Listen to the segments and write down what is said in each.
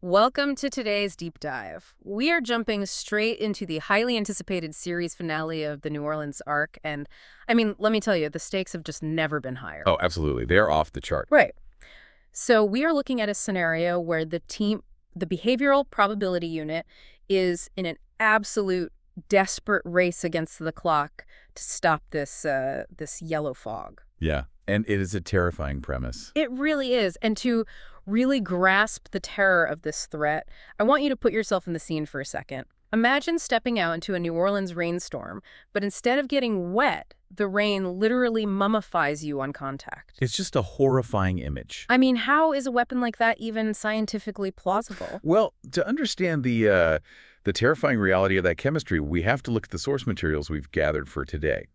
Welcome to today's deep dive. We are jumping straight into the highly anticipated series finale of the New Orleans arc, and let me tell you, the stakes have just never been higher. Oh, absolutely. They're off the chart. Right. So we are looking at a scenario where the behavioral probability unit is in an absolute desperate race against the clock to stop this yellow fog. Yeah. And it is a terrifying premise. It really is. And to really grasp the terror of this threat, I want you to put yourself in the scene for a second. Imagine stepping out into a New Orleans rainstorm, but instead of getting wet, the rain literally mummifies you on contact. It's just a horrifying image. How is a weapon like that even scientifically plausible? Well, to understand the terrifying reality of that chemistry, we have to look at the source materials we've gathered for today.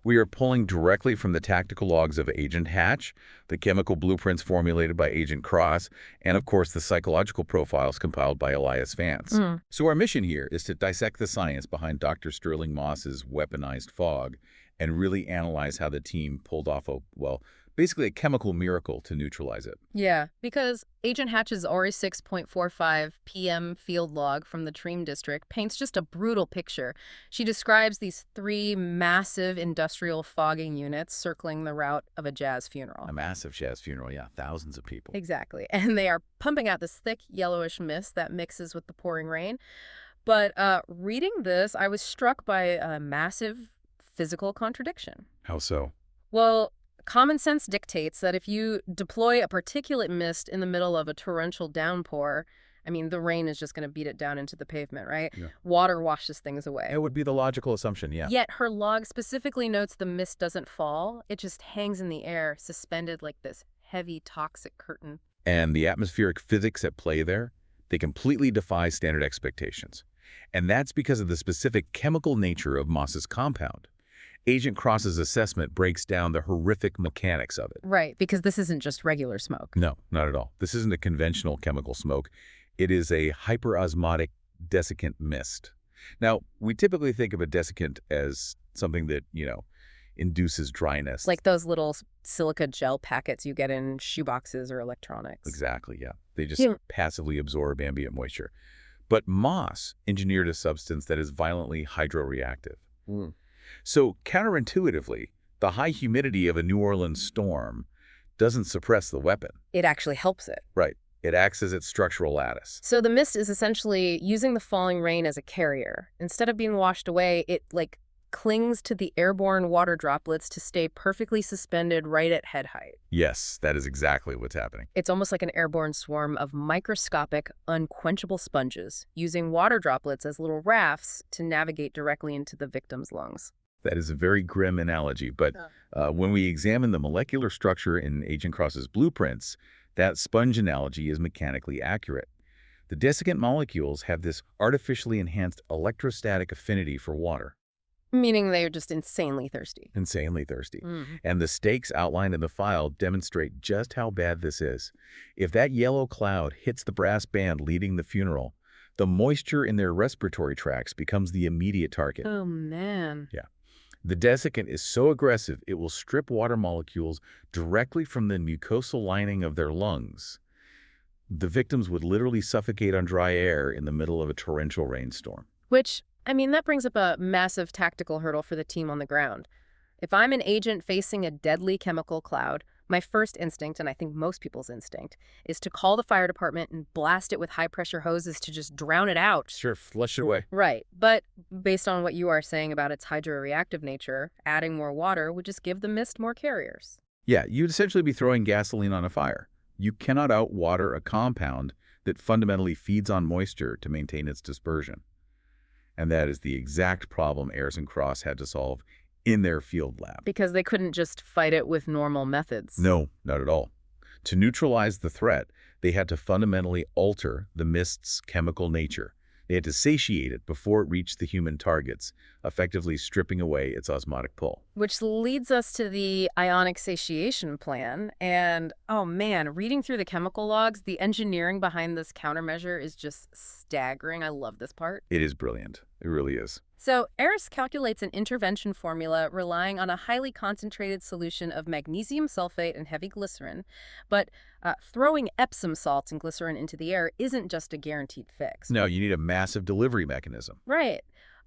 We are pulling directly from the tactical logs of Agent Hatch, the chemical blueprints formulated by Agent Cross, and of course the psychological profiles compiled by Elias Vance. So our mission here is to dissect the science behind Dr. Sterling Moss's weaponized fog and really analyze how the team pulled off basically a chemical miracle to neutralize it. Yeah, because Agent Hatch's Ori 6.45 PM field log from the Treem district paints just a brutal picture. She describes these three massive industrial fogging units circling the route of a jazz funeral. A massive jazz funeral, yeah, thousands of people. Exactly. And they are pumping out this thick yellowish mist that mixes with the pouring rain. But reading this, I was struck by a massive physical contradiction. How so? Well, common sense dictates that if you deploy a particulate mist in the middle of a torrential downpour, the rain is just going to beat it down into the pavement, right? Yeah. Water washes things away. It would be the logical assumption, yeah. Yet her log specifically notes the mist doesn't fall. It just hangs in the air, suspended like this heavy, toxic curtain. And the atmospheric physics at play there, they completely defy standard expectations. And that's because of the specific chemical nature of Moss's compound. Agent Cross's assessment breaks down the horrific mechanics of it. Right, because this isn't just regular smoke. No, not at all. This isn't a conventional chemical smoke. It is a hyperosmotic desiccant mist. Now, we typically think of a desiccant as something that, induces dryness. Like those little silica gel packets you get in shoeboxes or electronics. Exactly, yeah. They just passively absorb ambient moisture. But Moss engineered a substance that is violently hydroreactive. So counterintuitively, the high humidity of a New Orleans storm doesn't suppress the weapon. It actually helps it. Right. It acts as its structural lattice. So the mist is essentially using the falling rain as a carrier. Instead of being washed away, it clings to the airborne water droplets to stay perfectly suspended right at head height. Yes, that is exactly what's happening. It's almost like an airborne swarm of microscopic, unquenchable sponges, using water droplets as little rafts to navigate directly into the victim's lungs. That is a very grim analogy, but when we examine the molecular structure in Agent Cross's blueprints, that sponge analogy is mechanically accurate. The desiccant molecules have this artificially enhanced electrostatic affinity for water. Meaning they're just insanely thirsty. Insanely thirsty. And the stakes outlined in the file demonstrate just how bad this is. If that yellow cloud hits the brass band leading the funeral, the moisture in their respiratory tracts becomes the immediate target. Oh, man. Yeah. The desiccant is so aggressive, it will strip water molecules directly from the mucosal lining of their lungs. The victims would literally suffocate on dry air in the middle of a torrential rainstorm. Which, that brings up a massive tactical hurdle for the team on the ground. If I'm an agent facing a deadly chemical cloud, my first instinct, and I think most people's instinct, is to call the fire department and blast it with high-pressure hoses to just drown it out. Sure, flush it away. Right. But based on what you are saying about its hydroreactive nature, adding more water would just give the mist more carriers. Yeah, you'd essentially be throwing gasoline on a fire. You cannot outwater a compound that fundamentally feeds on moisture to maintain its dispersion. And that is the exact problem Ayers and Cross had to solve in their field lab. Because they couldn't just fight it with normal methods. No, not at all. To neutralize the threat, they had to fundamentally alter the mist's chemical nature. They had to satiate it before it reached the human targets, effectively stripping away its osmotic pull. Which leads us to the ionic satiation plan. And, oh man, reading through the chemical logs, the engineering behind this countermeasure is just staggering. I love this part. It is brilliant. It really is. So Eris calculates an intervention formula relying on a highly concentrated solution of magnesium sulfate and heavy glycerin, but throwing Epsom salts and glycerin into the air isn't just a guaranteed fix. No, you need a massive delivery mechanism. Right.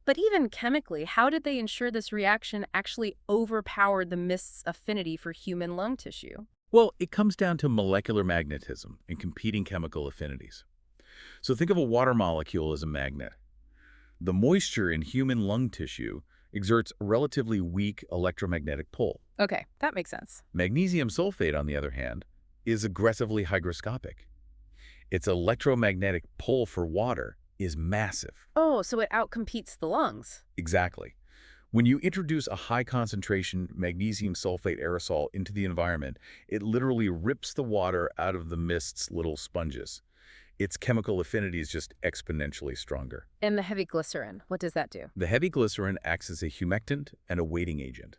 But even chemically, how did they ensure this reaction actually overpowered the mist's affinity for human lung tissue? Well, it comes down to molecular magnetism and competing chemical affinities. So think of a water molecule as a magnet. The moisture in human lung tissue exerts a relatively weak electromagnetic pull. Okay, that makes sense. Magnesium sulfate, on the other hand, is aggressively hygroscopic. Its electromagnetic pull for water is massive. Oh, so it outcompetes the lungs. Exactly. When you introduce a high-concentration magnesium sulfate aerosol into the environment, it literally rips the water out of the mist's little sponges. Its chemical affinity is just exponentially stronger. And the heavy glycerin, what does that do? The heavy glycerin acts as a humectant and a weighting agent.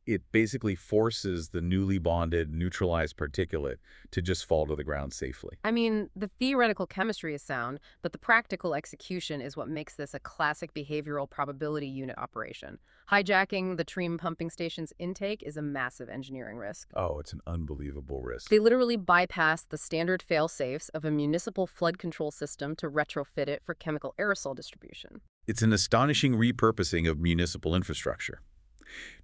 It basically forces the newly bonded, neutralized particulate to just fall to the ground safely. I mean, the theoretical chemistry is sound, but the practical execution is what makes this a classic behavioral probability unit operation. Hijacking the Treem pumping station's intake is a massive engineering risk. Oh, it's an unbelievable risk. They literally bypass the standard fail-safes of a municipal flood control system to retrofit it for chemical aerosol distribution. It's an astonishing repurposing of municipal infrastructure.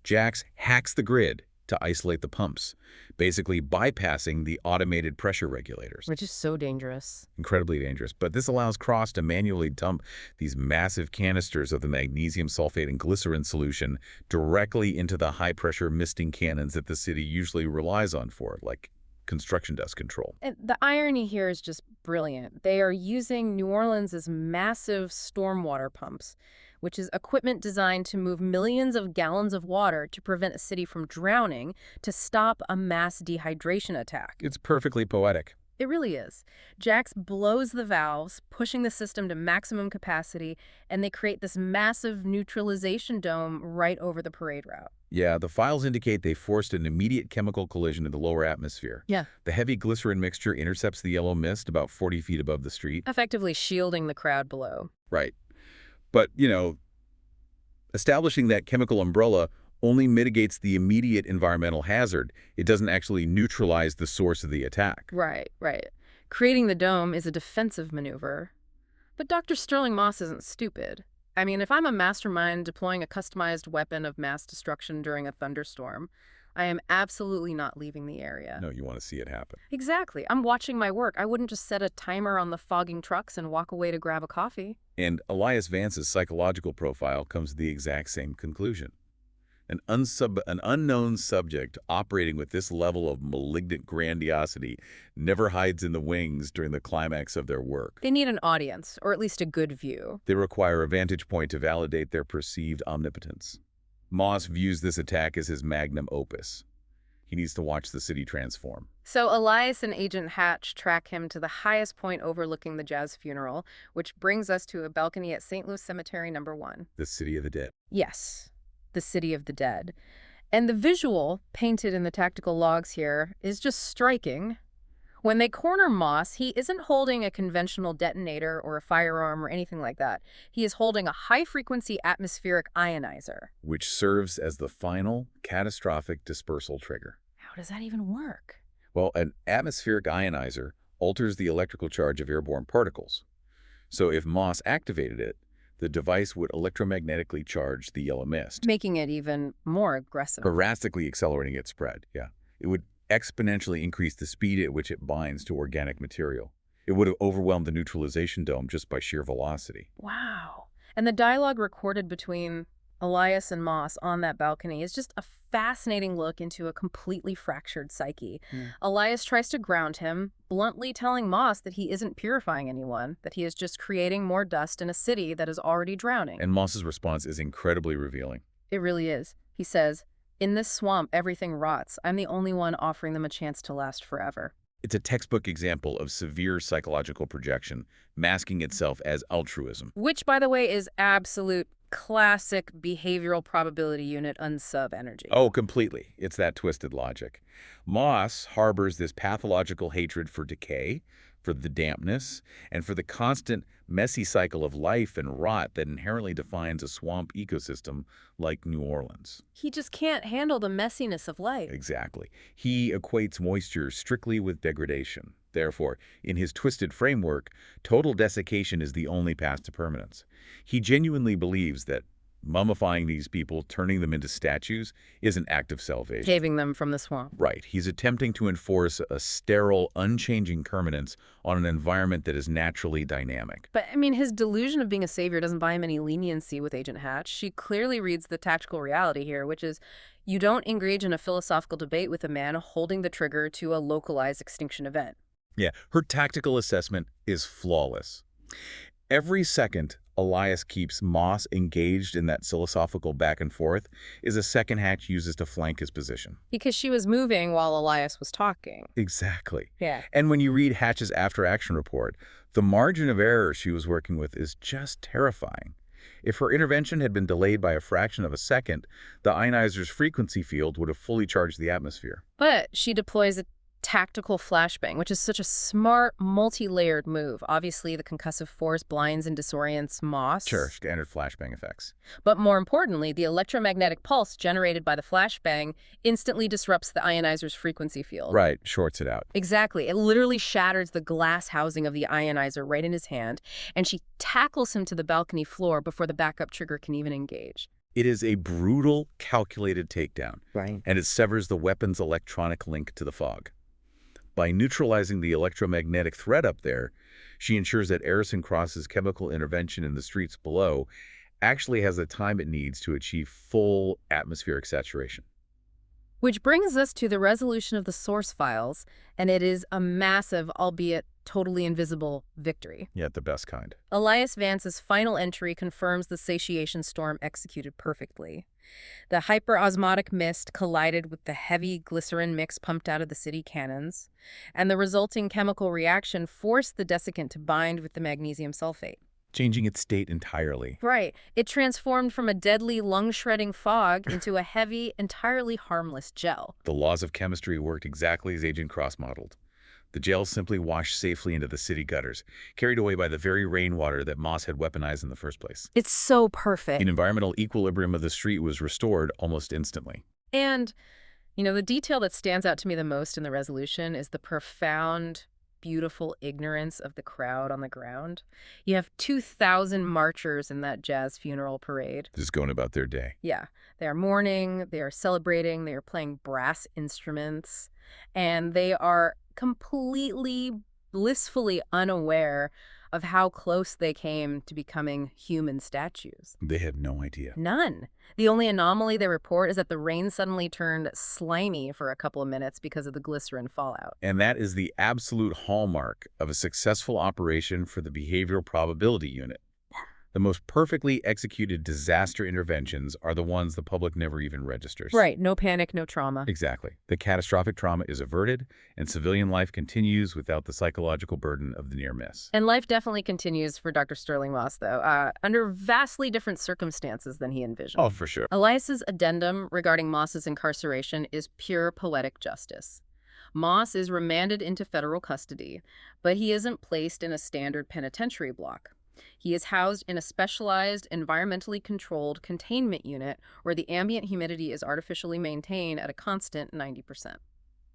Jax hacks the grid to isolate the pumps, basically bypassing the automated pressure regulators. Which is so dangerous. Incredibly dangerous. But this allows Cross to manually dump these massive canisters of the magnesium sulfate and glycerin solution directly into the high-pressure misting cannons that the city usually relies on for, like construction dust control. And the irony here is just brilliant. They are using New Orleans' massive stormwater pumps, which is equipment designed to move millions of gallons of water to prevent a city from drowning, to stop a mass dehydration attack. It's perfectly poetic. It really is. Jax blows the valves, pushing the system to maximum capacity, and they create this massive neutralization dome right over the parade route. Yeah, the files indicate they forced an immediate chemical collision in the lower atmosphere. Yeah. The heavy glycerin mixture intercepts the yellow mist about 40 feet above the street. Effectively shielding the crowd below. Right. But, establishing that chemical umbrella only mitigates the immediate environmental hazard. It doesn't actually neutralize the source of the attack. Right, right. Creating the dome is a defensive maneuver. But Dr. Sterling Moss isn't stupid. I mean, if I'm a mastermind deploying a customized weapon of mass destruction during a thunderstorm, I am absolutely not leaving the area. No, you want to see it happen. Exactly. I'm watching my work. I wouldn't just set a timer on the fogging trucks and walk away to grab a coffee. And Elias Vance's psychological profile comes to the exact same conclusion. An unknown subject operating with this level of malignant grandiosity never hides in the wings during the climax of their work. They need an audience, or at least a good view. They require a vantage point to validate their perceived omnipotence. Moss views this attack as his magnum opus. He needs to watch the city transform. So Elias and Agent Hatch track him to the highest point overlooking the Jazz funeral, which brings us to a balcony at St. Louis Cemetery No. 1. The city of the dead. Yes, the city of the dead. And the visual, painted in the tactical logs here, is just striking. When they corner Moss, he isn't holding a conventional detonator or a firearm or anything like that. He is holding a high-frequency atmospheric ionizer. Which serves as the final catastrophic dispersal trigger. How does that even work? Well, an atmospheric ionizer alters the electrical charge of airborne particles. So if Moss activated it, the device would electromagnetically charge the yellow mist, Making it even more aggressive. drastically accelerating its spread. Yeah. It would exponentially increase the speed at which it binds to organic material. It would have overwhelmed the neutralization dome just by sheer velocity. Wow. And the dialogue recorded between Elias and Moss on that balcony is just a fascinating look into a completely fractured psyche. Elias tries to ground him, bluntly telling Moss that he isn't purifying anyone, that he is just creating more dust in a city that is already drowning. And Moss's response is incredibly revealing. It really is. He says, "In this swamp, everything rots. I'm the only one offering them a chance to last forever." It's a textbook example of severe psychological projection, masking itself as altruism. Which, by the way, is absolute classic behavioral probability unit unsub energy. Oh, completely. It's that twisted logic. Moss harbors this pathological hatred for decay, for the dampness, and for the constant, messy cycle of life and rot that inherently defines a swamp ecosystem like New Orleans. He just can't handle the messiness of life. Exactly. He equates moisture strictly with degradation. Therefore, in his twisted framework, total desiccation is the only path to permanence. He genuinely believes that mummifying these people, turning them into statues, is an act of salvation. Saving them from the swamp. Right. He's attempting to enforce a sterile, unchanging permanence on an environment that is naturally dynamic. But, I mean, his delusion of being a savior doesn't buy him any leniency with Agent Hatch. She clearly reads the tactical reality here, which is you don't engage in a philosophical debate with a man holding the trigger to a localized extinction event. Yeah, her tactical assessment is flawless. Every second Elias keeps Moss engaged in that philosophical back and forth is a second Hatch uses to flank his position. Because she was moving while Elias was talking. Exactly. Yeah. And when you read Hatch's after-action report, the margin of error she was working with is just terrifying. If her intervention had been delayed by a fraction of a second, the ionizer's frequency field would have fully charged the atmosphere. But she deploys a tactical flashbang, which is such a smart, multi-layered move. Obviously, the concussive force blinds and disorients Moss. Sure, standard flashbang effects. But more importantly, the electromagnetic pulse generated by the flashbang instantly disrupts the ionizer's frequency field. Right, shorts it out. Exactly. It literally shatters the glass housing of the ionizer right in his hand, and she tackles him to the balcony floor before the backup trigger can even engage. It is a brutal, calculated takedown. Right. And it severs the weapon's electronic link to the fog. By neutralizing the electromagnetic threat up there, she ensures that Arison Cross's chemical intervention in the streets below actually has the time it needs to achieve full atmospheric saturation. Which brings us to the resolution of the source files, and it is a massive, albeit totally invisible, victory. Yet the best kind. Elias Vance's final entry confirms the satiation storm executed perfectly. The hyperosmotic mist collided with the heavy glycerin mix pumped out of the city cannons, and the resulting chemical reaction forced the desiccant to bind with the magnesium sulfate. Changing its state entirely. Right. It transformed from a deadly, lung-shredding fog into a heavy, entirely harmless gel. The laws of chemistry worked exactly as Agent Cross modeled. The gel simply washed safely into the city gutters, carried away by the very rainwater that Moss had weaponized in the first place. It's so perfect. The environmental equilibrium of the street was restored almost instantly. And, the detail that stands out to me the most in the resolution is the profound, beautiful ignorance of the crowd on the ground. You have 2,000 marchers in that jazz funeral parade. Just going about their day. Yeah. They are mourning, they are celebrating, they are playing brass instruments, and they are completely, blissfully unaware of how close they came to becoming human statues. They had no idea. None. The only anomaly they report is that the rain suddenly turned slimy for a couple of minutes because of the glycerin fallout. And that is the absolute hallmark of a successful operation for the behavioral probability unit. The most perfectly executed disaster interventions are the ones the public never even registers. Right. No panic, no trauma. Exactly. The catastrophic trauma is averted, and civilian life continues without the psychological burden of the near miss. And life definitely continues for Dr. Sterling Moss, though, under vastly different circumstances than he envisioned. Oh, for sure. Elias's addendum regarding Moss's incarceration is pure poetic justice. Moss is remanded into federal custody, but he isn't placed in a standard penitentiary block. He is housed in a specialized, environmentally controlled containment unit where the ambient humidity is artificially maintained at a constant 90%.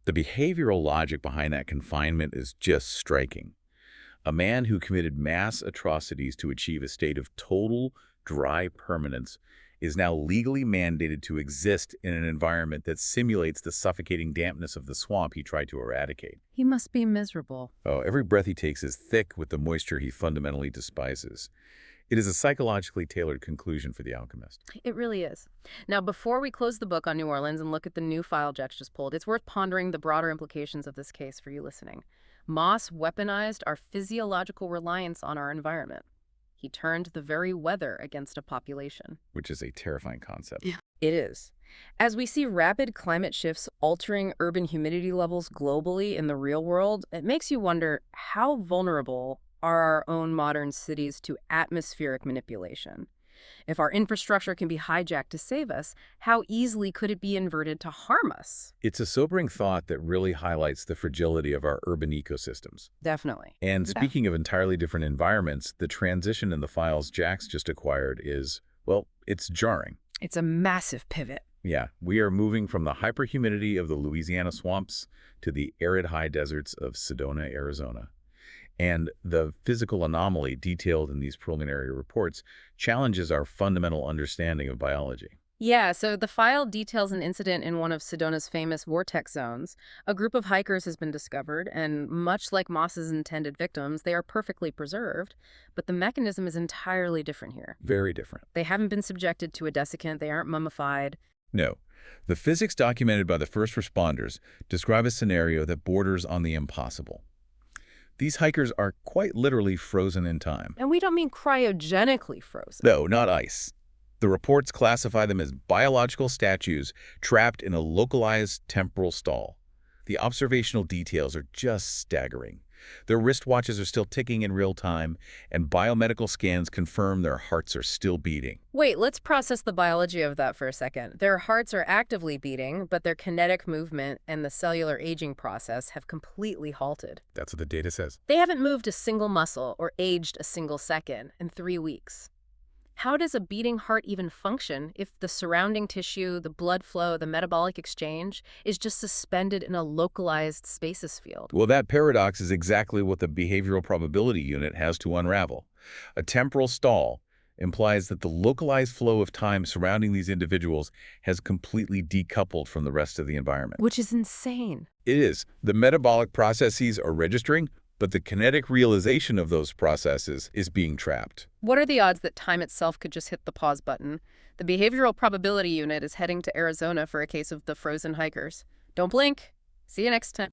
The behavioral logic behind that confinement is just striking. A man who committed mass atrocities to achieve a state of total dry permanence is now legally mandated to exist in an environment that simulates the suffocating dampness of the swamp he tried to eradicate. He must be miserable. Oh, every breath he takes is thick with the moisture he fundamentally despises. It is a psychologically tailored conclusion for the alchemist. It really is. Now, before we close the book on New Orleans and look at the new file Jack's just pulled, it's worth pondering the broader implications of this case for you listening. Moss weaponized our physiological reliance on our environment. He turned the very weather against a population. Which is a terrifying concept. Yeah. It is. As we see rapid climate shifts altering urban humidity levels globally in the real world, it makes you wonder how vulnerable are our own modern cities to atmospheric manipulation. If our infrastructure can be hijacked to save us, how easily could it be inverted to harm us? It's a sobering thought that really highlights the fragility of our urban ecosystems. Definitely. And Yeah. speaking of entirely different environments, the transition in the files Jax just acquired is, well, it's jarring. It's a massive pivot. Yeah, we are moving from the hyperhumidity of the Louisiana swamps to the arid high deserts of Sedona, Arizona. And the physical anomaly detailed in these preliminary reports challenges our fundamental understanding of biology. Yeah, so the file details an incident in one of Sedona's famous vortex zones. A group of hikers has been discovered, and much like Moss's intended victims, they are perfectly preserved, but the mechanism is entirely different here. Very different. They haven't been subjected to a desiccant, they aren't mummified. No. The physics documented by the first responders describe a scenario that borders on the impossible. These hikers are quite literally frozen in time. And we don't mean cryogenically frozen. No, not ice. The reports classify them as biological statues trapped in a localized temporal stall. The observational details are just staggering. Their wristwatches are still ticking in real time, and biomedical scans confirm their hearts are still beating. Wait, let's process the biology of that for a second. Their hearts are actively beating, but their kinetic movement and the cellular aging process have completely halted. That's what the data says. They haven't moved a single muscle or aged a single second in 3 weeks. How does a beating heart even function if the surrounding tissue, the blood flow, the metabolic exchange is just suspended in a localized spaces field? Well, that paradox is exactly what the behavioral probability unit has to unravel. A temporal stall implies that the localized flow of time surrounding these individuals has completely decoupled from the rest of the environment. Which is insane. It is. The metabolic processes are registering, but the kinetic realization of those processes is being trapped. What are the odds that time itself could just hit the pause button? The behavioral probability unit is heading to Arizona for a case of the frozen hikers. Don't blink. See you next time.